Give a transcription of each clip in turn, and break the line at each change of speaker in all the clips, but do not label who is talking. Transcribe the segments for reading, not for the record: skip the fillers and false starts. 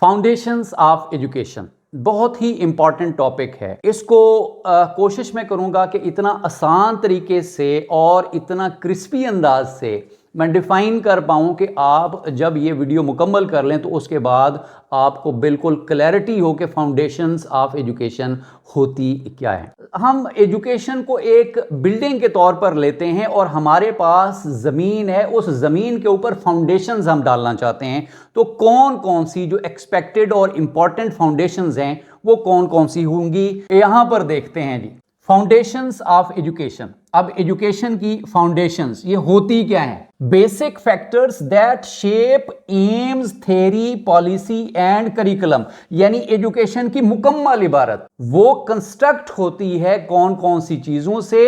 Foundations of education बहुत ही important topic है। इसको कोशिश मैं करूंगा कि इतना आसान तरीके से और इतना क्रिस्पी अंदाज से मैं डिफाइन कर पाऊं कि आप जब ये वीडियो मुकम्मल कर लें तो उसके बाद आपको बिल्कुल क्लैरिटी हो कि फाउंडेशंस ऑफ एजुकेशन होती क्या है। हम एजुकेशन को एक बिल्डिंग के तौर पर लेते हैं और हमारे पास ज़मीन है, उस ज़मीन के ऊपर फाउंडेशंस हम डालना चाहते हैं। तो कौन कौन सी जो एक्सपेक्टेड और इंपॉर्टेंट फाउंडेशंस हैं वो कौन कौन सी होंगी, यहां पर देखते हैं जी। Foundations of education. अब एजुकेशन की फाउंडेशंस ये होती क्या है? Basic factors that shape aims, theory, policy and curriculum. यानी एजुकेशन की मुकम्मल इबारत वो कंस्ट्रक्ट होती है कौन कौन सी चीजों से,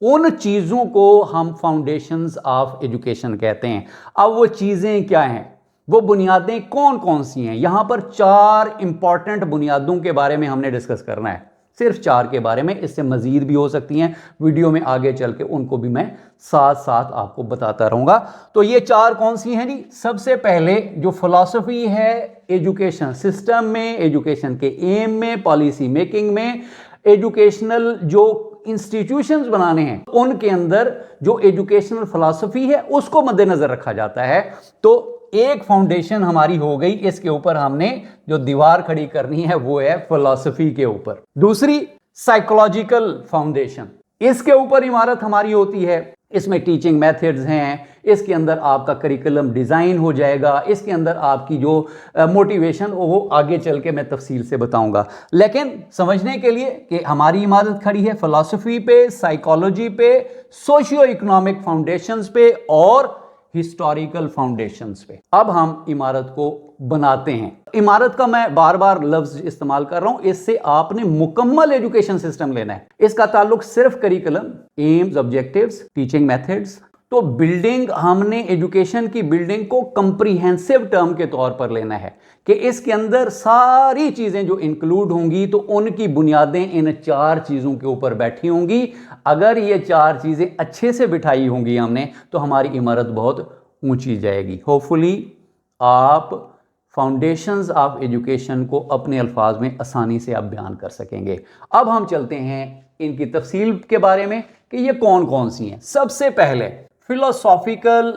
उन चीजों को हम फाउंडेशंस ऑफ एजुकेशन कहते हैं। अब वो चीजें क्या हैं, वो बुनियादें कौन कौन सी हैं? यहां पर 4 इंपॉर्टेंट बुनियादों के बारे में हमने डिस्कस करना है, सिर्फ 4 के बारे में, इससे मजीद भी हो सकती हैं। वीडियो में आगे चल के उनको भी मैं साथ साथ आपको बताता रहूंगा। तो ये 4 कौन सी हैं जी? सबसे पहले जो फिलॉसफी है एजुकेशन सिस्टम में, एजुकेशन के एम में, पॉलिसी मेकिंग में, एजुकेशनल जो इंस्टीट्यूशंस बनाने हैं उनके अंदर जो एजुकेशनल फिलॉसफी है उसको मद्देनजर रखा जाता है। तो एक फाउंडेशन हमारी हो गई, इसके ऊपर हमने जो दीवार खड़ी करनी है वो है फिलॉसफी के ऊपर। दूसरी साइकोलॉजिकल फाउंडेशन, इसके ऊपर इमारत हमारी होती है। इसमें टीचिंग मेथड्स हैं, इसके अंदर आपका करिकुलम डिजाइन हो जाएगा, इसके अंदर आपकी जो मोटिवेशन वो आगे चल के मैं तफसील से बताऊंगा। लेकिन समझने के लिए कि हमारी इमारत खड़ी है फिलॉसफी पे, साइकोलॉजी पे, सोशियो इकोनॉमिक फाउंडेशंस पे और हिस्टोरिकल फाउंडेशंस पे। अब हम इमारत को बनाते हैं। इमारत का मैं बार बार लफ्ज इस्तेमाल कर रहा हूं, इससे आपने मुकम्मल एजुकेशन सिस्टम लेना है। इसका ताल्लुक सिर्फ curriculum, AIIMS, objectives, teaching methods. तो बिल्डिंग, हमने एजुकेशन की बिल्डिंग को कंप्रीहेंसिव टर्म के तौर पर लेना है कि इसके अंदर सारी चीजें जो इंक्लूड होंगी तो उनकी बुनियादें इन 4 चीजों के ऊपर बैठी होंगी। अगर ये 4 चीजें अच्छे से बिठाई होंगी हमने तो हमारी इमारत बहुत ऊंची जाएगी। होपफुली आप फाउंडेशंस ऑफ एजुकेशन को अपने अल्फाज में आसानी से आप बयान कर सकेंगे। अब हम चलते हैं इनकी तफसील के बारे में कि ये कौन कौन सी हैं। सबसे पहले philosophical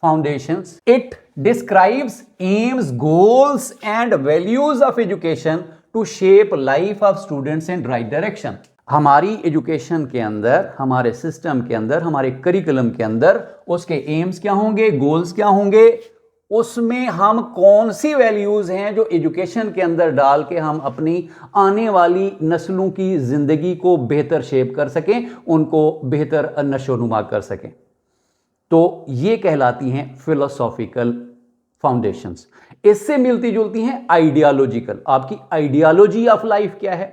foundations. It describes aims, goals and values of education to shape life of students in right direction। हमारी एजुकेशन के अंदर, हमारे सिस्टम के अंदर, हमारे करिकुलम के अंदर उसके एम्स क्या होंगे, गोल्स क्या होंगे, उसमें हम कौन सी वैल्यूज हैं जो एजुकेशन के अंदर डाल के हम अपनी आने वाली नस्लों की जिंदगी को बेहतर शेप कर सकें, उनको बेहतर नशोनुमा कर सकें। तो ये कहलाती हैं फिलोसॉफिकल फाउंडेशंस। इससे मिलती जुलती हैं आइडियोलॉजिकल। आपकी आइडियोलॉजी ऑफ लाइफ क्या है,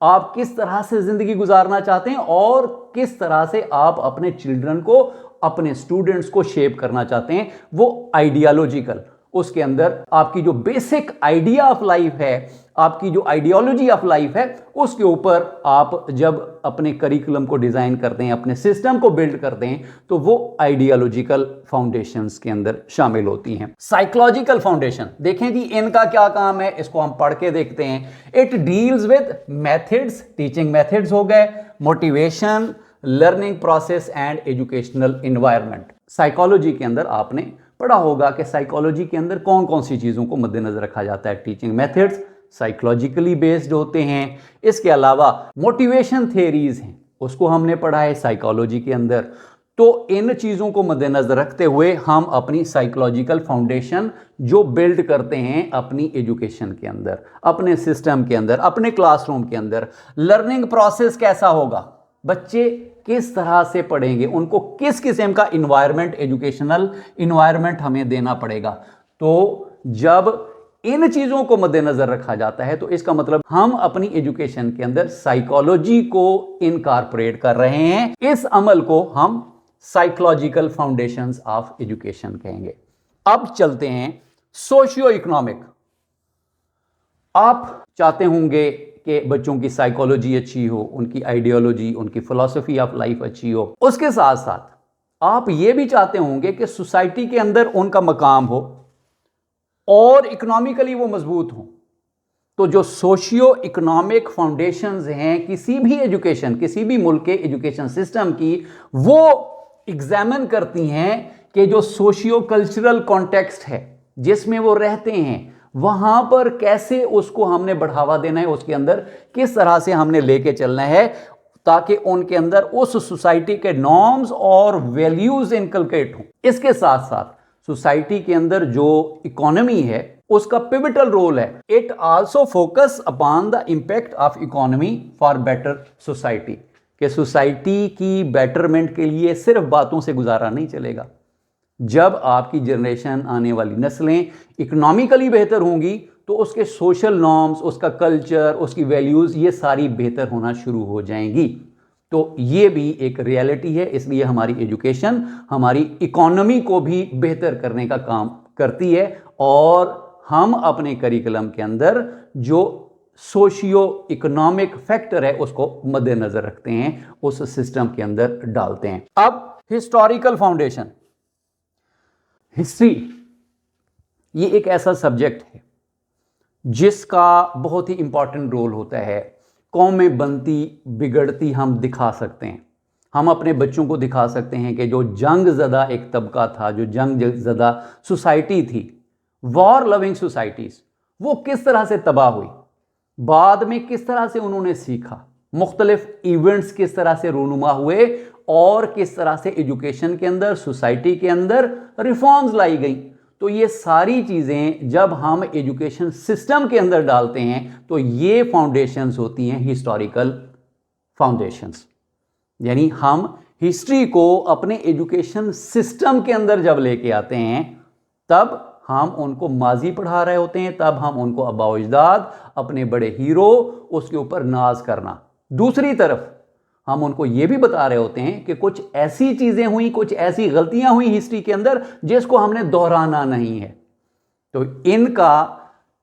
आप किस तरह से जिंदगी गुजारना चाहते हैं और किस तरह से आप अपने चिल्ड्रन को, अपने स्टूडेंट्स को शेप करना चाहते हैं, वो आइडियोलॉजिकल। उसके अंदर आपकी जो बेसिक आइडिया ऑफ लाइफ है, आपकी जो आइडियोलॉजी ऑफ लाइफ है, उसके ऊपर आप जब अपने करिकुलम को डिजाइन करते हैं, अपने सिस्टम को बिल्ड करते हैं, तो वो आइडियोलॉजिकल फाउंडेशंस के अंदर शामिल होती हैं। साइकोलॉजिकल फाउंडेशन देखें जी, इनका क्या काम है, इसको हम पढ़ के देखते हैं। It deals with methods, teaching methods हो गए, motivation, learning process and educational environment. Psychology के अंदर आपने पढ़ा होगा कि साइकोलॉजी के अंदर कौन कौन सी चीज़ों को मद्देनजर रखा जाता है। टीचिंग मेथड्स साइकोलॉजिकली बेस्ड होते हैं। इसके अलावा मोटिवेशन थ्योरीज हैं, उसको हमने पढ़ा है साइकोलॉजी के अंदर। तो इन चीज़ों को मद्देनजर रखते हुए हम अपनी साइकोलॉजिकल फाउंडेशन जो बिल्ड करते हैं अपनी एजुकेशन के अंदर, अपने सिस्टम के अंदर, अपने क्लासरूम के अंदर। लर्निंग प्रोसेस कैसा होगा, बच्चे किस तरह से पढ़ेंगे, उनको किस किस्म का इन्वायरमेंट, एजुकेशनल इन्वायरमेंट हमें देना पड़ेगा। तो जब इन चीजों को मद्देनजर रखा जाता है तो इसका मतलब हम अपनी एजुकेशन के अंदर साइकोलॉजी को इनकॉर्पोरेट कर रहे हैं। इस अमल को हम साइकोलॉजिकल फाउंडेशंस ऑफ एजुकेशन कहेंगे। अब चलते हैं सोशियो इकोनॉमिक। आप चाहते होंगे कि बच्चों की साइकोलॉजी अच्छी हो, उनकी आइडियोलॉजी, उनकी फिलॉसफी ऑफ लाइफ अच्छी हो। उसके साथ साथ आप ये भी चाहते होंगे कि सोसाइटी के अंदर उनका मकाम हो, और इकोनॉमिकली वो मजबूत हों। तो जो सोशियो इकोनॉमिक फाउंडेशंस हैं किसी भी एजुकेशन, किसी भी मुल्क के एजुकेशन सिस्टम की, वो एग्जामिन करती हैं कि जो सोशियो कल्चरल कॉन्टेक्स्ट है जिसमें वो रहते हैं, वहां पर कैसे उसको हमने बढ़ावा देना है, उसके अंदर किस तरह से हमने लेके चलना है, ताकि उनके अंदर उस सोसाइटी के नॉर्म्स और वैल्यूज इनकलकेट हों। इसके साथ साथ सोसाइटी के अंदर जो इकोनॉमी है उसका पिवटल रोल है। It also focus upon the impact of economy for better society, कि सोसाइटी की बेटरमेंट के लिए सिर्फ बातों से गुजारा नहीं चलेगा। जब आपकी जनरेशन, आने वाली नस्लें इकोनॉमिकली बेहतर होंगी तो उसके सोशल नॉर्म्स, उसका कल्चर, उसकी वैल्यूज़, ये सारी बेहतर होना शुरू हो जाएंगी। तो ये भी एक रियलिटी है। इसलिए हमारी एजुकेशन हमारी इकोनॉमी को भी बेहतर करने का काम करती है, और हम अपने करिकुलम के अंदर जो सोशियो इकोनॉमिक फैक्टर है उसको मद्देनजर रखते हैं, उस सिस्टम के अंदर डालते हैं। अब हिस्टोरिकल फाउंडेशन, हिस्ट्री, ये एक ऐसा सब्जेक्ट है जिसका बहुत ही इंपॉर्टेंट रोल होता है। कौमें बनती बिगड़ती हम दिखा सकते हैं। हम अपने बच्चों को दिखा सकते हैं कि जो जंग ज़दा एक तबका था, जो जंग ज़दा सोसाइटी थी, वॉर लविंग सोसाइटीज़, वो किस तरह से तबाह हुई, बाद में किस तरह से उन्होंने सीखा, मुख्तलिफ इवेंट्स किस तरह से रूनुमा हुए, और किस तरह से एजुकेशन के अंदर, सोसाइटी के अंदर रिफॉर्म्स लाई गई। तो ये सारी चीज़ें जब हम एजुकेशन सिस्टम के अंदर डालते हैं तो ये फाउंडेशंस होती हैं हिस्टोरिकल फाउंडेशंस। यानी हम हिस्ट्री को अपने एजुकेशन सिस्टम के अंदर जब लेके आते हैं, तब हम उनको माजी पढ़ा रहे होते हैं, तब हम उनको अबाउजदाद, अपने बड़े हीरो, उसके ऊपर नाज करना। दूसरी तरफ हम उनको ये भी बता रहे होते हैं कि कुछ ऐसी चीज़ें हुई, कुछ ऐसी गलतियां हुई हिस्ट्री के अंदर जिसको हमने दोहराना नहीं है। तो इनका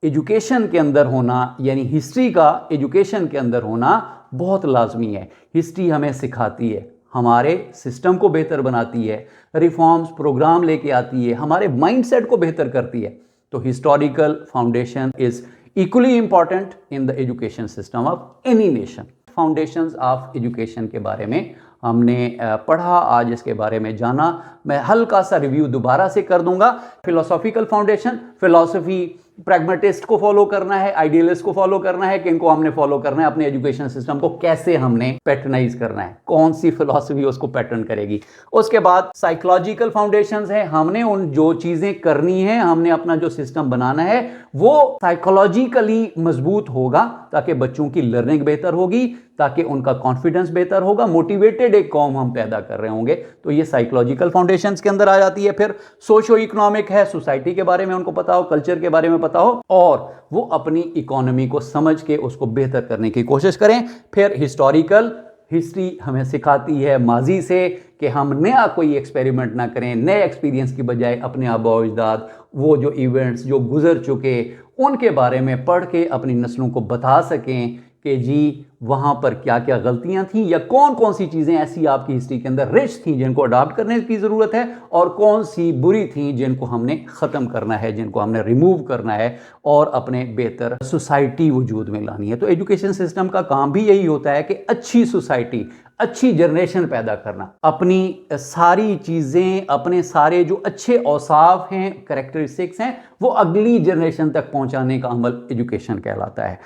एजुकेशन के अंदर होना, यानी हिस्ट्री का एजुकेशन के अंदर होना बहुत लाजमी है। हिस्ट्री हमें सिखाती है, हमारे सिस्टम को बेहतर बनाती है, रिफॉर्म्स प्रोग्राम लेके आती है, हमारे माइंडसेट को बेहतर करती है। तो historical foundation is equally important in the education system of any nation. Foundations of education के बारे में हमने पढ़ा, आज इसके बारे में जाना। मैं हल्का सा रिव्यू दोबारा से कर दूंगा। फिलोसॉफिकल फाउंडेशन, फिलोसफी प्रैग्मेटिस्ट को फॉलो करना है, आइडियलिस्ट को फॉलो करना है, किनको हमने फॉलो करना है, अपने एजुकेशन सिस्टम को कैसे हमने पैटर्नाइज करना है, कौन सी फिलोसफी उसको पैटर्न करेगी। उसके बाद साइकोलॉजिकल फाउंडेशंस है, हमने उन जो चीजें करनी है, हमने अपना जो सिस्टम बनाना है वो साइकोलॉजिकली मजबूत होगा, ताकि बच्चों की लर्निंग बेहतर होगी, ताकि उनका कॉन्फिडेंस बेहतर होगा, मोटिवेटेड एक कौम हम पैदा कर रहे होंगे। तो ये साइकोलॉजिकल फाउंडेशंस के अंदर आ जाती है। फिर सोशो इकोनॉमिक है, सोसाइटी के बारे में उनको पता हो, कल्चर के बारे में पता हो, और वो अपनी इकोनॉमी को समझ के उसको बेहतर करने की कोशिश करें। फिर हिस्टोरिकल, हिस्ट्री हमें सिखाती है माजी से कि हम नया कोई एक्सपेरिमेंट ना करें, नए एक्सपीरियंस की बजाय अपने आबा अजदाद, वो जो इवेंट्स जो गुजर चुके, उनके बारे में पढ़ के अपनी नस्लों को बता सकें कि जी वहाँ पर क्या क्या गलतियाँ थीं, या कौन कौन सी चीज़ें ऐसी आपकी हिस्ट्री के अंदर रिच थीं जिनको अडॉप्ट करने की ज़रूरत है, और कौन सी बुरी थीं जिनको हमने ख़त्म करना है, जिनको हमने रिमूव करना है और अपने बेहतर सोसाइटी वजूद में लानी है। तो एजुकेशन सिस्टम का काम भी यही होता है कि अच्छी सोसाइटी, अच्छी जनरेशन पैदा करना, अपनी सारी चीज़ें, अपने सारे जो अच्छे औसाफ हैं, कैरेक्टरिस्टिक्स हैं, वो अगली जनरेशन तक पहुंचाने का अमल एजुकेशन कहलाता है।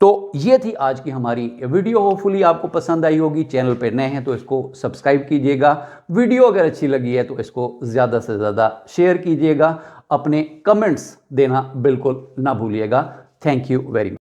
तो ये थी आज की हमारी वीडियो। होपफुली आपको पसंद आई होगी। चैनल पे नए हैं तो इसको सब्सक्राइब कीजिएगा। वीडियो अगर अच्छी लगी है तो इसको ज़्यादा से ज़्यादा शेयर कीजिएगा। अपने कमेंट्स देना बिल्कुल ना भूलिएगा। Thank you very much.